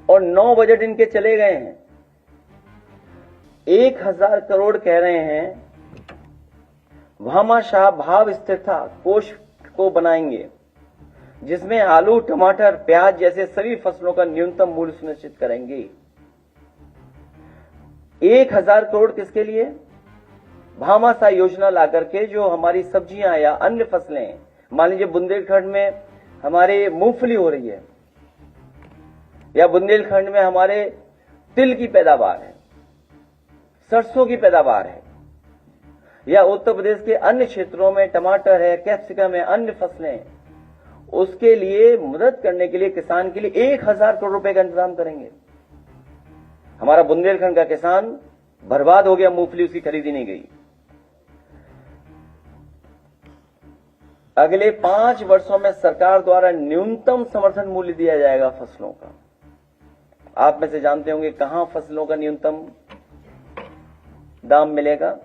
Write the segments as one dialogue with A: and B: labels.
A: और 9 बजट इनके चले गए हैं। 1000 करोड़ कह रहे हैं भामाशाह भाव स्थिरता कोष को बनाएंगे, जिसमें आलू, टमाटर, प्याज जैसे सभी फसलों का न्यूनतम मूल्य सुनिश्चित करेंगे। 1000 करोड़ किसके लिए? भामाशाह योजना ला करके जो हमारी सब्जियां या अन्य फसलें, मान लीजिए बुंदेलखंड में हमारे मूंगफली हो रही है, या बुंदेलखंड में हमारे तिल की पैदावार है, सरसों की पैदावार है, या उत्तर प्रदेश के अन्य क्षेत्रों में टमाटर है, कैप्सिकम है, अन्य फसलें हैं, उसके लिए मदद करने के लिए किसान के लिए 1000 करोड़ रुपए का इंतजाम करेंगे। हमारा बुंदेलखंड का किसान बर्बाद हो गया, मूंगफली उसकी खरीदी नहीं गई। अगले 5 वर्षों में सरकार द्वारा न्यूनतम समर्थन मूल्य दिया जाएगा फसलों का। आप में से जानते होंगे कहां फसलों का न्यूनतम दाम मिलेगा?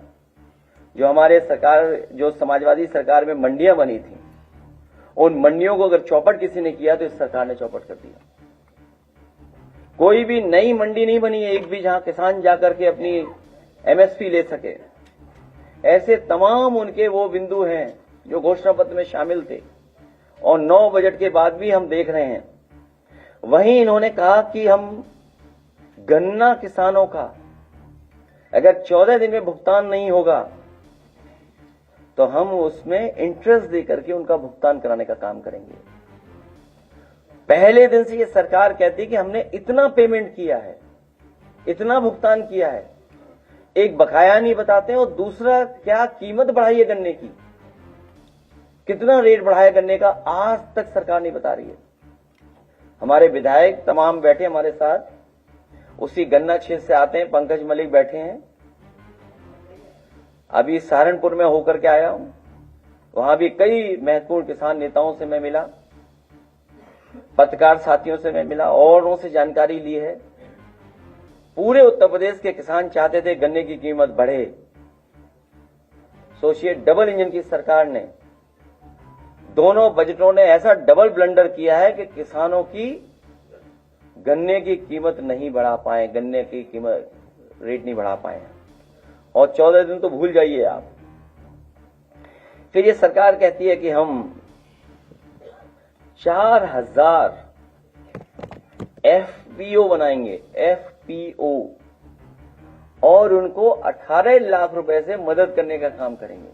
A: जो हमारे सरकार, जो समाजवादी सरकार में मंडियां बनी थी, उन मंडियों को अगर चौपट किसी ने किया तो इस सरकार ने चौपट कर दिया। कोई भी नई मंडी नहीं बनी है एक भी, जहां किसान जाकर के अपनी एमएसपी ले सके। ऐसे तमाम उनके वो बिंदु हैं जो घोषणा पत्र में शामिल थे, और 9 बजट के बाद भी हम देख रहे हैं। वहीं इन्होंने कहा कि हम गन्ना किसानों का अगर 14 दिन में भुगतान नहीं होगा तो हम उसमें इंटरेस्ट देकर के उनका भुगतान कराने का काम करेंगे। पहले दिन से ये सरकार कहती कि हमने इतना पेमेंट किया है, इतना भुगतान किया है, एक बकाया नहीं बताते, और दूसरा क्या कीमत बढ़ाई है गन्ने की, कितना रेट बढ़ाया गन्ने का, आज तक सरकार नहीं बता रही है। हमारे विधायक तमाम बैठे हमारे साथ, उसी गन्ना क्षेत्र से आते हैं, पंकज मलिक बैठे हैं। अभी सहारनपुर में होकर के आया हूं, वहां भी कई महत्वपूर्ण किसान नेताओं से मैं मिला, पत्रकार साथियों से मैं मिला, औरों से जानकारी ली है। पूरे उत्तर प्रदेश के किसान चाहते थे गन्ने की कीमत बढ़े। सोचिए, डबल इंजन की सरकार ने दोनों बजटों ने ऐसा डबल ब्लंडर किया है कि किसानों की गन्ने की कीमत नहीं बढ़ा पाए, गन्ने की कीमत रेट नहीं बढ़ा पाए, और 14 दिन तो भूल जाइए आप। फिर ये सरकार कहती है कि हम 4000 एफपीओ बनाएंगे, एफपीओ, और उनको 18 लाख रुपए से मदद करने का काम करेंगे।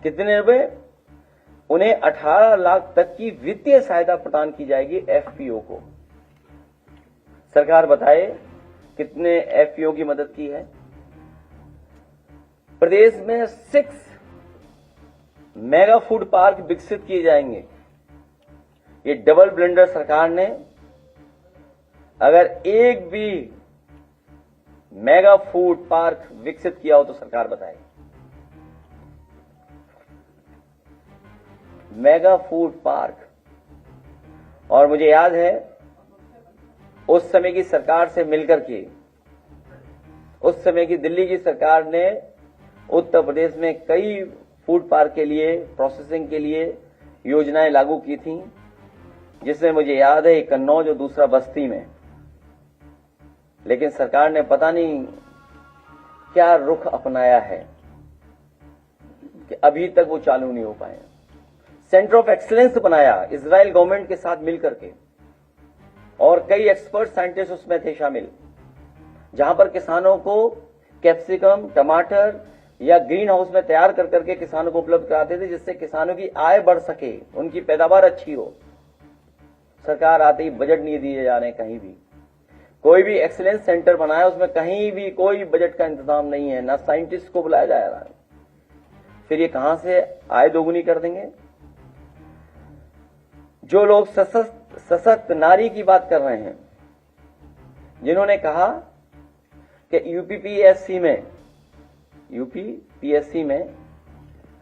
A: कितने रुपए? उन्हें 18 लाख तक की वित्तीय सहायता प्रदान की जाएगी एफपीओ को। सरकार बताए कितने एफपीओ की मदद की है? प्रदेश में 6 मेगा फूड पार्क विकसित किए जाएंगे। ये डबल ब्लेंडर सरकार ने अगर एक भी मेगा फूड पार्क विकसित किया हो तो सरकार बताए। मेगा फूड पार्क, और मुझे याद है उस समय की सरकार से मिलकर के, उस समय की दिल्ली की सरकार ने उत्तर प्रदेश में कई फूड पार्क के लिए, प्रोसेसिंग के लिए योजनाएं लागू की थी, जिसमें मुझे याद है एक कन्नौज और दूसरा बस्ती में। लेकिन सरकार ने पता नहीं क्या रुख अपनाया है कि अभी तक वो चालू नहीं हो पाए। सेंटर ऑफ एक्सीलेंस बनाया इजराइल गवर्नमेंट के साथ मिलकर के, और कई एक्सपर्ट साइंटिस्ट उसमें थे शामिल, जहां पर किसानों को कैप्सिकम, टमाटर या ग्रीन हाउस में तैयार कर करके किसानों को उपलब्ध कराते थे, जिससे किसानों की आय बढ़ सके, उनकी पैदावार अच्छी हो। सरकार आते ही बजट नहीं दिए जा रहे कहीं भी। कोई भी एक्सीलेंस सेंटर बनाया, उसमें कहीं भी कोई बजट का इंतजाम नहीं है, ना साइंटिस्ट को बुलाया जा रहा है। फिर ये कहां से आय दोगुनी कर देंगे? जो लोग सशक्त नारी की बात कर रहे हैं, जिन्होंने कहा कि यूपीपीएससी में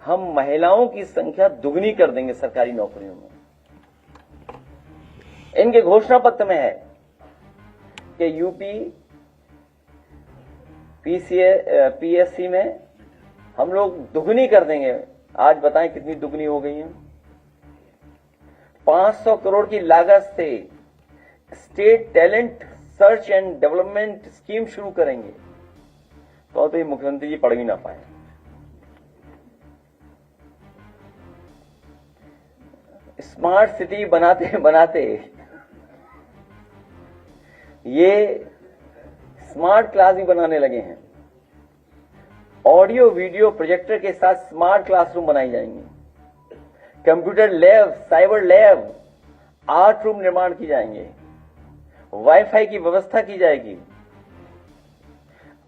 A: हम महिलाओं की संख्या दुगनी कर देंगे सरकारी नौकरियों में। इनके घोषणा पत्र में है कि यूपीपीएससी में हम लोग दुगनी कर देंगे। आज बताएं कितनी दुगनी हो गई है? 500 करोड़ की लागत से state talent search and development scheme शुरू करेंगे। तो ये मुख्यमंत्री जी पढ़ भी ना पाए। स्मार्ट सिटी बनाते बनाते ये स्मार्ट क्लास भी बनाने लगे हैं। ऑडियो वीडियो प्रोजेक्टर के साथ स्मार्ट क्लासरूम बनाई जाएंगी। Computer lab, cyber lab, art room निर्माण की जाएंगे। वाईफाई की व्यवस्था की जाएगी।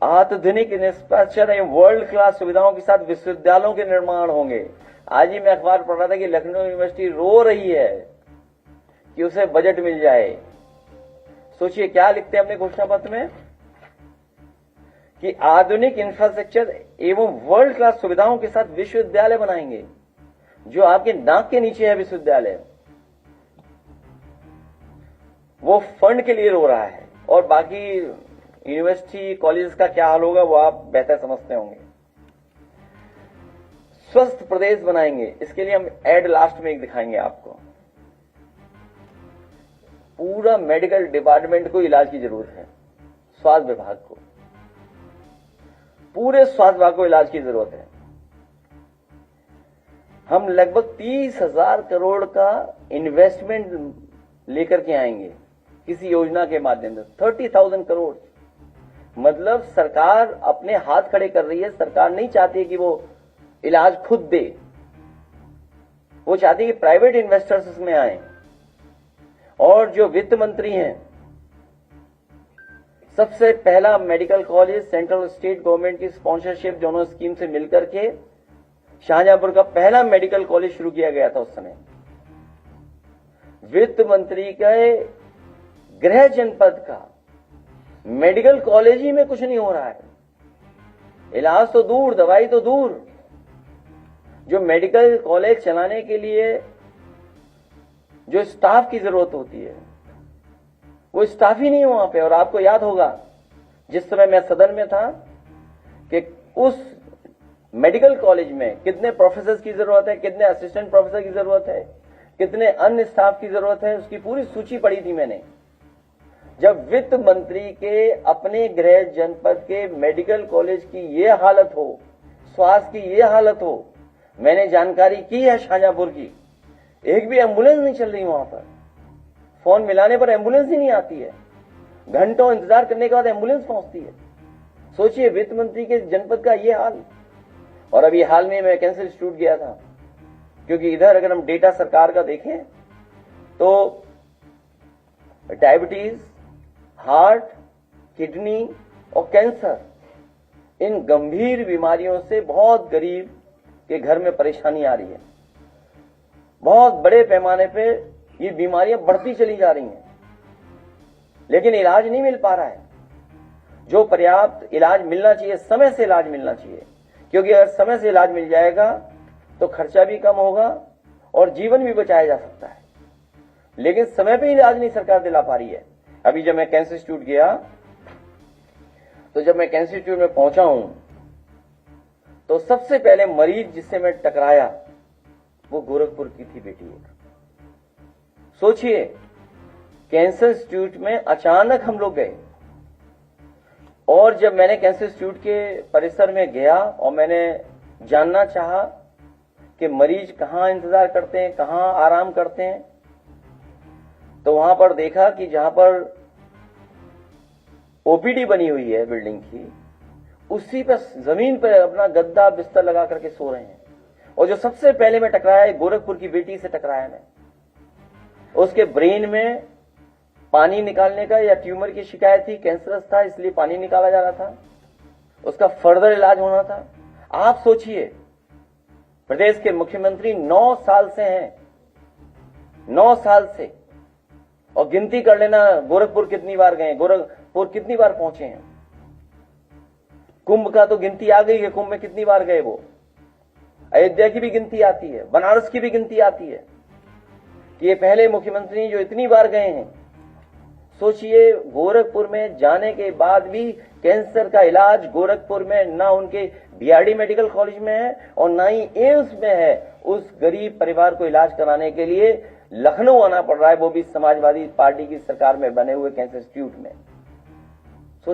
A: आधुनिक इंफ्रास्ट्रक्चर एवं वर्ल्ड क्लास सुविधाओं के साथ विश्वविद्यालयों के निर्माण होंगे। आज ही मैं अखबार पढ़ रहा था कि लखनऊ यूनिवर्सिटी रो रही है कि उसे बजट मिल जाए। सोचिए क्या लिखते हैं अपने घोषणा पत्र में कि आधुनिक इंफ्रास्ट्रक्चर एवं वर्ल्ड क्लास सुविधाओं के साथ विश्वविद्यालय बनाएंगे। जो आपके नाक के नीचे है विश्वविद्यालय, वो फंड के लिए रो रहा है। और बाकी यूनिवर्सिटी कॉलेज का क्या हाल होगा वो आप बेहतर समझते होंगे। स्वस्थ प्रदेश बनाएंगे, इसके लिए हम एड लास्ट में एक दिखाएंगे आपको। पूरा मेडिकल डिपार्टमेंट को इलाज की जरूरत है। स्वास्थ्य विभाग को, पूरे स्वास्थ्य विभाग को इलाज की जरूरत है। हम लगभग 30,000 करोड़ का इन्वेस्टमेंट लेकर के आएंगे किसी योजना के माध्यम से। 30,000 करोड़ मतलब सरकार अपने हाथ खड़े कर रही है। सरकार नहीं चाहती कि वो इलाज खुद दे, वो चाहती है कि प्राइवेट इन्वेस्टर्स इसमें आए। और जो वित्त मंत्री हैं, सबसे पहला medical college central state government की स्पॉन्सरशिप दोनों स्कीम से मिलकर के शाहजहांपुर का पहला मेडिकल कॉलेज शुरू किया गया था। उस समय वित्त मंत्री के गृह जनपद का मेडिकल कॉलेज ही में कुछ नहीं हो रहा है। इलाज तो दूर, दवाई तो दूर। जो मेडिकल कॉलेज चलाने के लिए जो स्टाफ की जरूरत होती है, वो स्टाफ ही नहीं है वहां पे। और आपको याद होगा जिस समय मैं सदन में था कि उस मेडिकल कॉलेज में कितने प्रोफेसर की जरूरत है, कितने असिस्टेंट प्रोफेसर की जरूरत है, कितने अन्य स्टाफ की जरूरत है, उसकी पूरी सूची पड़ी थी मैंने। जब वित्त मंत्री के अपने गृह जनपद के मेडिकल कॉलेज की ये हालत हो, स्वास्थ्य की ये हालत हो, मैंने जानकारी की है शाहजहांपुर की, एक भी एम्बुलेंस नहीं चल रही वहां पर। फोन मिलाने पर एम्बुलेंस ही नहीं आती है। घंटों इंतजार करने के बाद एम्बुलेंस पहुंचती है। सोचिए वित्त मंत्री के जनपद का ये हाल। और अभी हाल में मैं कैंसर इंस्टीट्यूट गया था, क्योंकि इधर अगर हम डेटा सरकार का देखें तो डायबिटीज, हार्ट, किडनी और कैंसर, इन गंभीर बीमारियों से बहुत गरीब के घर में परेशानी आ रही है। बहुत बड़े पैमाने पे ये बीमारियां बढ़ती चली जा रही हैं, लेकिन इलाज नहीं मिल पा रहा है। जो पर्याप्त इलाज मिलना चाहिए, समय से इलाज मिलना चाहिए, क्योंकि अगर समय से इलाज मिल जाएगा तो खर्चा भी कम होगा और जीवन भी बचाया जा सकता है। लेकिन समय पे इलाज नहीं सरकार दिला पा रही है। अभी जब मैं कैंसर इंस्टीट्यूट गया, तो जब मैं कैंसर इंस्टीट्यूट में पहुंचा हूं तो सबसे पहले मरीज जिससे मैं टकराया वो गोरखपुर की थी बेटी एक। सोचिए कैंसर इंस्टीट्यूट में अचानक हम लोग गए, और जब मैंने कैंसर इंस्टीट्यूट के परिसर में गया और मैंने जानना चाहा कि मरीज कहां इंतजार करते हैं, कहां आराम करते हैं, तो वहां पर देखा कि जहां पर ओपीडी बनी हुई है बिल्डिंग की, उसी पर जमीन पर अपना गद्दा बिस्तर लगा करके सो रहे हैं। और जो सबसे पहले मैं टकराया, गोरखपुर की बेटी से टकराया मैं। उसके ब्रेन में पानी निकालने का या ट्यूमर की शिकायत थी, कैंसरस था, इसलिए पानी निकाला जा रहा था। उसका फर्दर इलाज होना था। आप सोचिए प्रदेश के मुख्यमंत्री 9 साल से हैं, 9 साल से, और गिनती कर लेना गोरखपुर कितनी बार गए, गोरखपुर कितनी बार पहुंचे हैं। कुंभ का तो गिनती आ गई है, कुंभ में कितनी बार गए वो। अयोध्या की भी गिनती आती है, बनारस की भी गिनती आती है कि ये पहले मुख्यमंत्री जो इतनी बार गए हैं। सोचिए गोरखपुर में जाने के बाद भी कैंसर का इलाज गोरखपुर में ना उनके बीआरडी मेडिकल कॉलेज में है और ना ही एम्स में है। उस गरीब परिवार को इलाज कराने के लिए लखनऊ आना पड़ रहा है, वो भी समाजवादी पार्टी की सरकार में बने हुए कैंसर इंस्टीट्यूट में।